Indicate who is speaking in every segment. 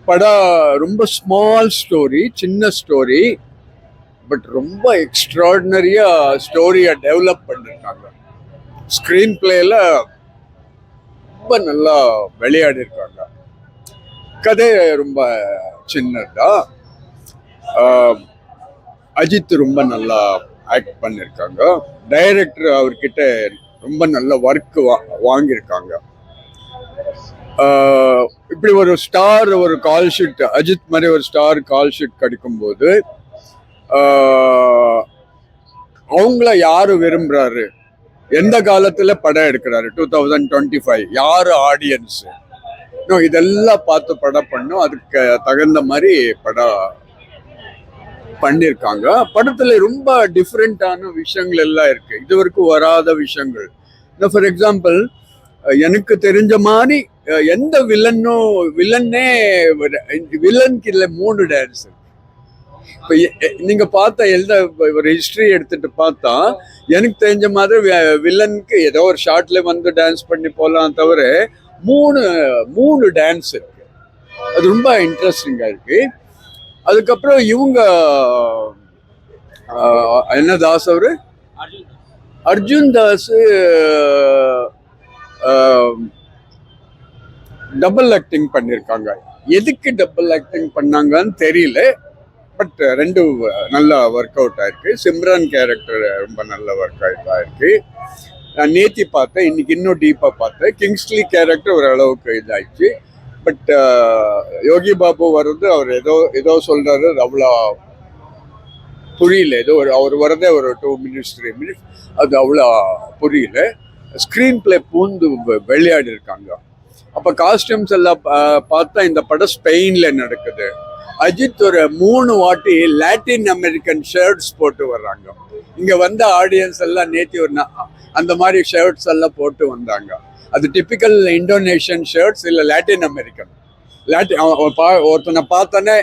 Speaker 1: படம் ரொம்ப small story, சின்ன ஸ்டோரி, பட் ரொம்ப எக்ஸ்ட்ராடினரியா ஸ்டோரியை டெவலப் பண்ணிருக்காங்க. ஸ்க்ரீன் பிளேல ரொம்ப நல்லா விளையாடி இருக்காங்க. கதை ரொம்ப சின்னதா. அஜித் ரொம்ப நல்லா ஆக்ட் பண்ணிருக்காங்க. டைரக்டர் அவர்கிட்ட ரொம்ப நல்ல ஒர்க் வாங்கியிருக்காங்க. இப்படி ஒரு ஸ்டார் ஒரு கால் ஷீட், அஜித் மாதிரி ஒரு ஸ்டார் கால் ஷீட் கிடைக்கும் போது அவங்கள யாரு விரும்புறாரு, எந்த காலத்துல படம் எடுக்கிறாரு, 2025 யாரு ஆடியன்ஸ், இதெல்லாம் பார்த்து படம் பண்ணும். அதுக்கு தகுந்த மாதிரி படம் பண்ணிருக்காங்க. படத்துல ரொம்ப டிஃப்ரெண்டான விஷயங்கள் எல்லாம் இருக்கு, இதுவரைக்கும் வராத விஷயங்கள். ஃபார் எக்ஸாம்பிள், எனக்கு தெரிஞ்ச மாதிரி எந்த வில்லனுக்கு இல்ல 3 டான்ஸ். இப்ப நீங்க பார்த்த ஒரு ஹிஸ்டரி எடுத்துட்டு பார்த்தா எனக்கு தெரிஞ்ச மாதிரி வில்லனுக்கு ஏதோ ஒரு ஷார்ட்ல வந்து டான்ஸ் பண்ணி போலாம், தவிர மூணு டான்ஸ் இருக்கு. அது ரொம்ப இன்ட்ரெஸ்டிங்கா இருக்கு. அதுக்கப்புறம் இவங்க என்ன தாஸ், அவரு அர்ஜுன் தாஸ் டபுள் ஆக்டிங் பண்ணிருக்காங்க. எதுக்கு டபுள் ஆக்டிங் பண்ணாங்கன்னு தெரியல, பட் ரெண்டு நல்லா ஒர்க் அவுட் ஆயிருக்கு. சிம்ரன் கேரக்டர் ரொம்ப நல்ல ஒர்க் அவுட் ஆயிருக்கு. நான் நேத்தி பார்த்தேன், இன்னைக்கு இன்னும் டீப்பா பார்த்தேன். கிங்ஸ்லி கேரக்டர் ஓரளவுக்கு இதாயிடுச்சு. பட் யோகி பாபு வர்றது, அவர் ஏதோ சொல்றாரு, அவ்வளோ புரியல. ஏதோ அவர் வரதே ஒரு 2 minutes 3 minutes, அது அவ்வளோ புரியல. ஸ்க்ரீன் பிளே பூந்து விளையாடி இருக்காங்க. அப்ப காஸ்டியூம்ஸ் எல்லாம் பார்த்தா இந்த படம் ஸ்பெயின்ல நடக்குது. அஜித் ஒரு 3 வாட்டி லாட்டின் அமெரிக்கன் ஷர்ட்ஸ் போட்டு வர்றாங்க. இங்க வந்த ஆடியன்ஸ் எல்லாம் நேத்தி அந்த மாதிரி ஷர்ட்ஸ் எல்லாம் போட்டு வந்தாங்க. அது டிபிக்கல் இந்தோனேஷியன் ஷர்ட்ஸ் இல்ல லாட்டின் அமெரிக்கன். ஒருத்தனை பார்த்தோன்னே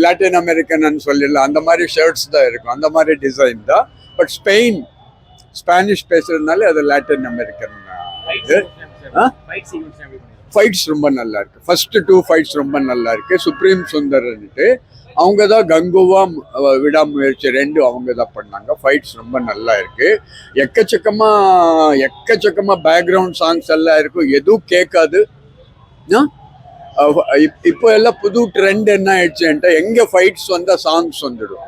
Speaker 1: லாட்டின் அமெரிக்கன் சொல்லிடலாம், அந்த மாதிரி ஷர்ட்ஸ் தான் இருக்கும், அந்த மாதிரி டிசைன் தான். பட் ஸ்பானிஷ் பேசுறதுனால அது லாட்டின் அமெரிக்கன். ஃபைட்ஸ் ரொம்ப நல்லா இருக்கு. ஃபர்ஸ்ட் 2 ஃபைட்ஸ் ரொம்ப நல்லா இருக்கு. சுப்ரீம் சுந்தர்ன்ட்டு அவங்க தான் கங்குவா விடாமுயற்சி 2 அவங்க தான் பண்ணாங்க. ஃபைட்ஸ் ரொம்ப நல்லா இருக்கு. எக்கச்சக்கமா பேக்ரவுண்ட் சாங்ஸ் எல்லாம் இருக்கும், எதுவும் கேட்காது. இப்போ எல்லாம் புது ட்ரெண்ட் என்ன ஆயிடுச்சுன்ட்டு, எங்க ஃபைட்ஸ் வந்தா சாங்ஸ் வந்துடும்.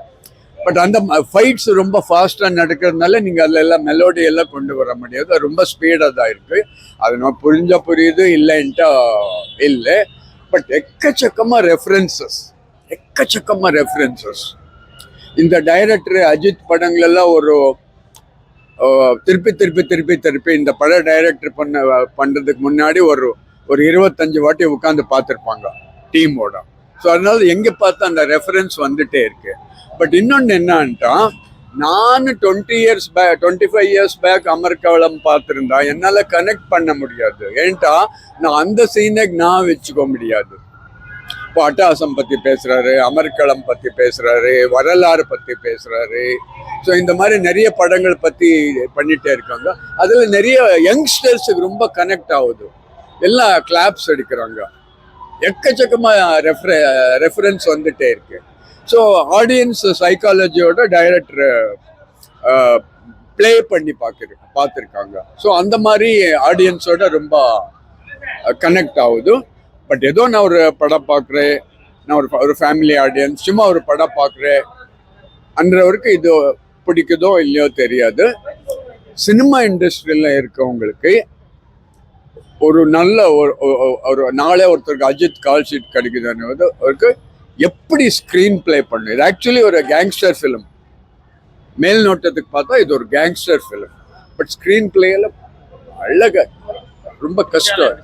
Speaker 1: பட் அந்த ஃபைட்ஸ் ரொம்ப ஃபாஸ்டா நடக்கிறதுனால நீங்க அதுல எல்லாம் மெலோடி எல்லாம் கொண்டு வர முடியாது. ரொம்ப ஸ்பீடா தான் இருக்கு. அது நம்ம புரியுது இல்லைன்ட்டா இல்லை. பட் எக்கச்சக்கமா ரெஃபரன்சஸ். இந்த டைரக்டர் அஜித் படங்கள் எல்லாம் ஒரு திருப்பி இந்த படம் டைரக்டர் பண்றதுக்கு முன்னாடி ஒரு 25 வாட்டி உட்காந்து பார்த்துருப்பாங்க டீமோட. ஸோ அதனால எங்க பார்த்தா அந்த ரெஃபரன்ஸ் வந்துட்டே இருக்கு. பட் இன்னொன்று என்னன்ட்டா, நான் 25 இயர்ஸ் பேக் அமர்கவளம் பார்த்துருந்தா என்னால் கனெக்ட் பண்ண முடியாது. ஏன்ட்டா நான் அந்த சீனை நான் வச்சுக்க முடியாது. இப்போ அட்டகாசம் பற்றி பேசுகிறாரு, அமர்கலம் பற்றி பேசுகிறாரு, வரலாறு பற்றி பேசுகிறாரு. ஸோ இந்த மாதிரி நிறைய படங்கள் பற்றி பண்ணிகிட்டே இருக்காங்க. அதில் நிறைய யங்ஸ்டர்ஸுக்கு ரொம்ப கனெக்ட் ஆகுது. எல்லாம் கிளாப்ஸ் அடிக்கிறாங்க. எக்கச்சக்கமாக ரெஃபரன்ஸ் வந்துட்டே இருக்கு. ஸோ ஆடியன்ஸ் சைக்காலஜியோட டைரக்டர் பிளே பண்ணி பார்த்துருக்காங்க. ஸோ அந்த மாதிரி ஆடியன்ஸோட ரொம்ப கனெக்ட் ஆகுது. பட் ஏதோ நான் ஒரு படம் பார்க்குறேன், நான் ஒரு ஃபேமிலி ஆடியன்ஸ் சும்மா ஒரு படம் பார்க்குறேன் அன்றவருக்கு இது பிடிக்குதோ இல்லையோ தெரியாது. சினிமா இண்டஸ்ட்ரியில் இருக்கவங்களுக்கு ஒரு நல்ல ஒரு நாளே ஒருத்தருக்கு அஜித் கால் ஷீட் கிடைக்குதுன்னு அவருக்கு எப்படி ஸ்க்ரீன் பிளே பண்ணு. இது ஆக்சுவலி ஒரு கேங்ஸ்டர் ஃபிலிம். மேல் நோட்டத்துக்கு பார்த்தா இது ஒரு கேங்ஸ்டர் ஃபிலிம். பட் ஸ்க்ரீன் பிளேல அழகா ரொம்ப கஷ்டம்.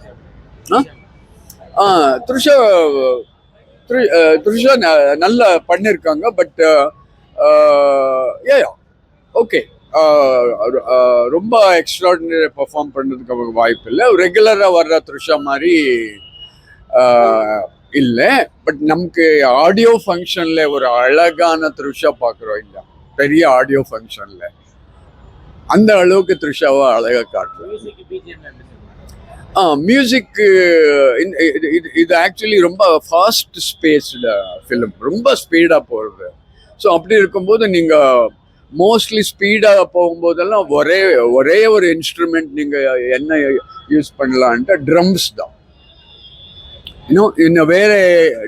Speaker 1: த்ரிஷா நல்லா பண்ணியிருக்காங்க. பட் ஓகே, ரொம்ப எக்ஸ்ட்ராடினரி பெர்ஃபார்ம் பண்ணுறதுக்கு அவங்க வாய்ப்பு இல்லை. ரெகுலராக வர்ற த்ரிஷா மாதிரி இல்லை. பட் நமக்கு ஆடியோ ஃபங்க்ஷன்ல ஒரு அழகான த்ரிஷா பார்க்குறோம் இல்லை, பெரிய ஆடியோ ஃபங்க்ஷன்ல அந்த அளவுக்கு த்ரிஷாவை அழகாக காட்டுறோம். மியூசிக் இது ஆக்சுவலி ரொம்ப ஃபாஸ்ட் ஸ்பேஸ்டு ஃபிலிம், ரொம்ப ஸ்பீடாக போகிறது. ஸோ அப்படி இருக்கும்போது நீங்கள் மோஸ்ட்லி ஸ்பீடாக போகும்போதெல்லாம் ஒரே ஒரு இன்ஸ்ட்ருமெண்ட் நீங்கள் என்ன யூஸ் பண்ணலான்ட்டு ட்ரம்ஸ் தான். இன்னும் வேற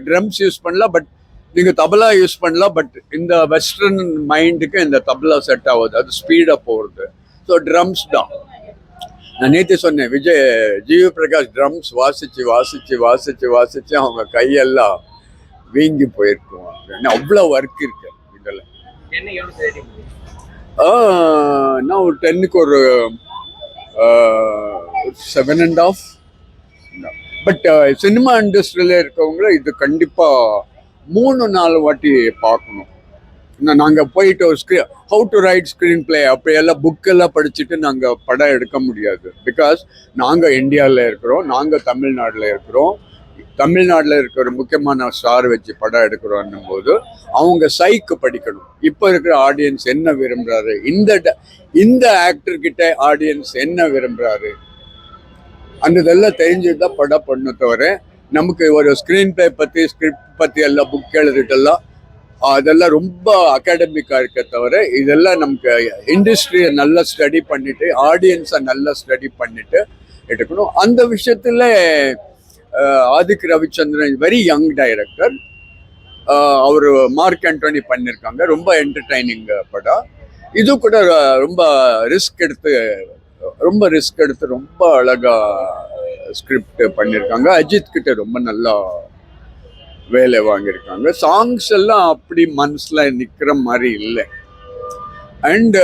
Speaker 1: ட்ரம்ஸ் யூஸ் பண்ணலாம், பட் நீங்கள் தபலா யூஸ் பண்ணலாம். பட் இந்த வெஸ்டர்ன் மைண்டுக்கு இந்த தபலா செட் ஆகுது, அது ஸ்பீடாக போகிறது. ஸோ ட்ரம்ஸ் தான். நான் நேற்று சொன்னேன், ஜிவி பிரகாஷ் ட்ரம்ஸ் வாசிச்சு அவங்க கையெல்லாம் வீங்கி போயிருக்கும். அவ்வளோ ஒர்க் இருக்கு இதில். நான் ஒரு 10க்கு ஒரு 7.5. பட் சினிமா இண்டஸ்ட்ரியில இருக்கவங்கள இது கண்டிப்பாக 3-4 வாட்டி பார்க்கணும். நாங்கள் போயிட்டு ஒரு how to right screen play அப்படியெல்லாம் புக்கெல்லாம் படிச்சுட்டு நாங்கள் படம் எடுக்க முடியாது. பிகாஸ் நாங்கள் இந்தியாவில் இருக்கிறோம், நாங்கள் தமிழ்நாட்டில் இருக்கிறோம். தமிழ்நாட்டில் இருக்கிற முக்கியமான ஸ்டார் வச்சு படம் எடுக்கிறோன்னும் போது அவங்க சைக்கு படிக்கணும். இப்போ இருக்கிற ஆடியன்ஸ் என்ன விரும்புகிறாரு, இந்த ஆக்டர்கிட்ட ஆடியன்ஸ் என்ன விரும்புகிறாரு, அந்த இதெல்லாம் தெரிஞ்சுட்டு தான் படம் பண்ண தவிர நமக்கு ஒரு ஸ்க்ரீன் பிளே பற்றி ஸ்கிரிப்ட் பற்றி எல்லாம் புக் எழுதிட்டெல்லாம் அதெல்லாம் ரொம்ப அகாடமிக்காக இருக்க தவிர இதெல்லாம் நமக்கு இண்டஸ்ட்ரியை நல்லா ஸ்டடி பண்ணிட்டு ஆடியன்ஸை நல்லா ஸ்டடி பண்ணிட்டு எடுக்கணும். அந்த விஷயத்துல Adhik Ravichandran very young director. அவர் மார்க் ஆண்டோனி பண்ணியிருக்காங்க, ரொம்ப என்டர்டைனிங் படம். இது கூட ரொம்ப ரிஸ்க் எடுத்து ரொம்ப அழகா ஸ்கிரிப்ட் பண்ணியிருக்காங்க. அஜித் கிட்ட ரொம்ப நல்லா வேலை வாங்கியிருக்காங்க. சாங்ஸ் எல்லாம் அப்படி மனசுல நிற்கிற மாதிரி இல்லை. அண்ட்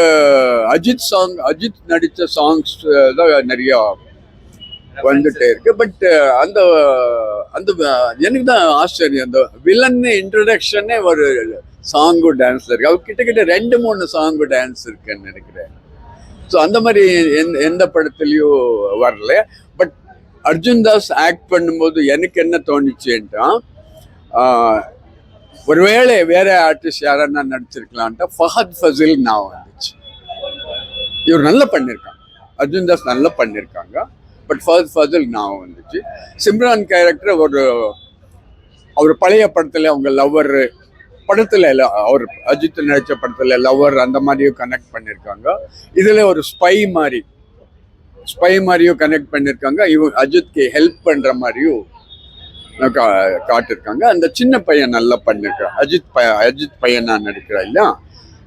Speaker 1: அஜித் நடித்த சாங்ஸ் தான் நிறையா வந்துட்டே இருக்கு. பட் அந்த அந்த எனக்கு தான் ஆச்சரியம், அந்த வில்லன் இன்ட்ரடக்ஷனே ஒரு சாங்கு டான்ஸ்ல இருக்கு. அவர் கிட்ட 2-3 சாங்கு டான்ஸ் இருக்குன்னு நினைக்கிறேன். ஸோ அந்த மாதிரி எந்த படத்துலையும் வரல. பட் அர்ஜுன் தாஸ் ஆக்ட் பண்ணும்போது எனக்கு என்ன தோணுச்சுன்ட்டா, ஒருவேளை வேற ஆர்டிஸ்ட் யாரன்னா நடிச்சிருக்கலான்ட்டா ஃபஹத் ஃபசில் நான் வந்துச்சு. இவர் நல்லா பண்ணியிருக்காங்க, அர்ஜுன் தாஸ் நல்லா பண்ணியிருக்காங்க. பட் ஃபஹத் ஃபசில் நான் வந்துச்சு. சிம்ரான் கேரக்டர் அவர் பழைய படத்துல அவங்க லவ்வர் படத்துல அவர் அஜித் நடிச்ச படத்துல லவ்வர் அந்த மாதிரியும் கனெக்ட் பண்ணியிருக்காங்க. இதுல ஒரு ஸ்பை மாதிரியும் கனெக்ட் பண்ணியிருக்காங்க. அஜித்க்கு ஹெல்ப் பண்ற மாதிரியும் காட்டிருக்காங்க. அந்த சின்ன பையன் நல்லா பண்ணிருக்கான். அஜித் பையன் நான் நடிக்கிறேன் இல்லையா,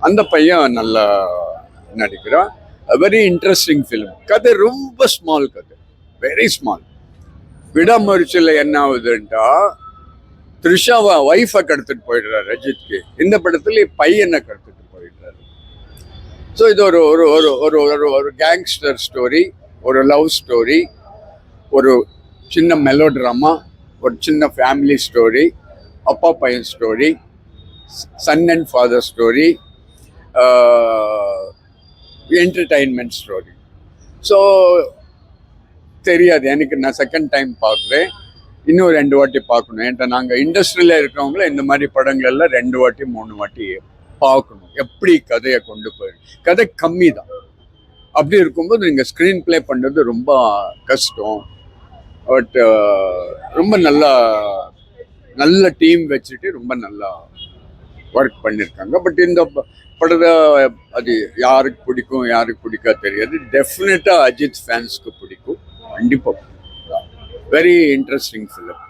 Speaker 1: அந்த பையன் நல்லா நடிக்கிறான். Very interesting film. கதை ரொம்ப ஸ்மால் கதை, வெரி ஸ்மால். விடாமுயற்சியில் என்ன ஆகுதுன்ட்டா, த்ரிஷாவை ஒய்ஃபை கடத்திட்டு போயிடுறாரு அஜித்க்கு. இந்த படத்துல பையனை கடத்திட்டு போயிடுறாரு. ஸோ இது ஒரு ஒரு ஒரு ஒரு ஒரு கேங்ஸ்டர் ஸ்டோரி, ஒரு லவ் ஸ்டோரி, ஒரு சின்ன மெலோ ட்ராமா, ஒரு சின்ன ஃபேமிலி ஸ்டோரி, அப்பா பையன் story, son and father story, entertainment story. So தெரியாது எனக்கு, நான் செகண்ட் டைம் பார்க்குறேன். இன்னும் 2 வாட்டி பார்க்கணும். ஏன்டா நாங்கள் இண்டஸ்ட்ரியில் இருக்கிறவங்கள இந்த மாதிரி படங்கள்லாம் 2 வாட்டி 3 வாட்டி பார்க்கணும். எப்படி கதையை கொண்டு போயிருக்கு. கதை கம்மி தான். அப்படி இருக்கும்போது நீங்கள் ஸ்க்ரீன் பிளே பண்ணுறது ரொம்ப கஷ்டம். பட் ரொம்ப நல்ல டீம் வச்சுட்டு ரொம்ப நல்லா ஒர்க் பண்ணியிருக்காங்க. பட் இந்த படத்தை அது யாருக்கு பிடிக்கும் யாருக்கு பிடிக்காது தெரியாது. டெஃபினட்டாக அஜித் ஃபேன்ஸ்க்கு பிடிக்கும் கண்டிப்பாக. Very interesting film.